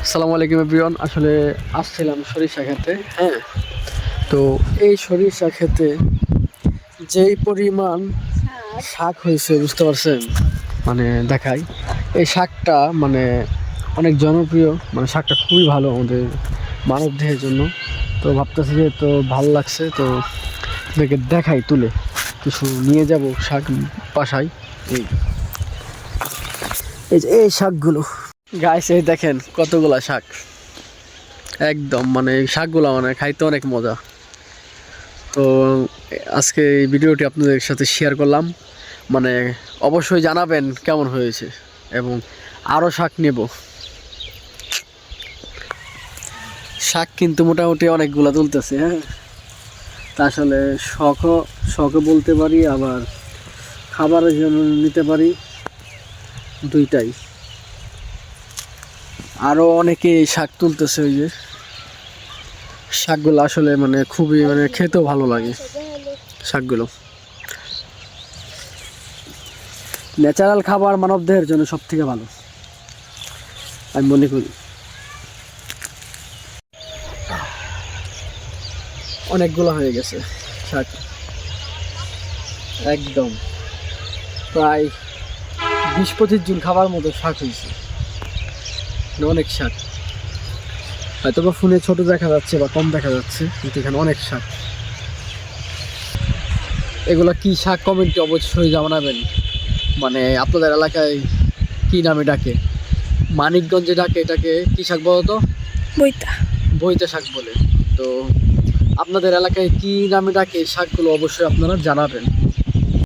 আসসালামু আলাইকুম এভরিওয়ান। আসলে আসছিলাম সরিষা খেতে, হ্যাঁ। তো এই সরিষা খেতে যেই পরিমাণ শাক হয়েছে বুঝতে পারছেন, মানে দেখাই এই শাকটা মানে অনেক জনপ্রিয়, মানে শাকটা খুবই ভালো আমাদের মানব দেহের জন্য। তো ভাবতেছি যে তো ভালো লাগছে, তো আপনাকে দেখাই তুলে কিছু নিয়ে যাব শাক বাসায়। এই এই যে এই শাকগুলো গাইস, এই দেখেন কতগুলা শাক, একদম মানে এই শাকগুলো মানে খাইতে অনেক মজা। তো আজকে এই ভিডিওটি আপনাদের সাথে শেয়ার করলাম, মানে অবশ্যই জানাবেন কেমন হয়েছে, এবং আরও শাক নেব। শাক কিন্তু মোটামুটি অনেকগুলো তুলতেছে, হ্যাঁ। তা আসলে শখও বলতে পারি, আবার খাবারের জন্য নিতে পারি, দুইটাই। আরও অনেকে শাক তুলতেছে, ওই যে শাকগুলো আসলে মানে খুবই মানে খেতেও ভালো লাগে শাকগুলো। ন্যাচারাল খাবার মানবদেহের জন্য সব থেকে ভালো আমি মনে করি। অনেকগুলো হয়ে গেছে শাক, একদম প্রায় 20-25 জন খাবার মতো শাক হয়েছে, মানে অনেক শাক। হয়তো বা ফোনে ছোট দেখা যাচ্ছে বা কম দেখা যাচ্ছে, কিন্তু এখানে অনেক শাক। এগুলা কি শাক কমেন্টে অবশ্যই জানাবেন, মানে আপনাদের এলাকায় কি নামে ডাকে, মানিকগঞ্জে ডাকে এটাকে কি শাক বলতো? বইতা। বইতে শাক বলে। তো আপনাদের এলাকায় কি নামে ডাকে এই শাকগুলো অবশ্যই আপনারা জানাবেন।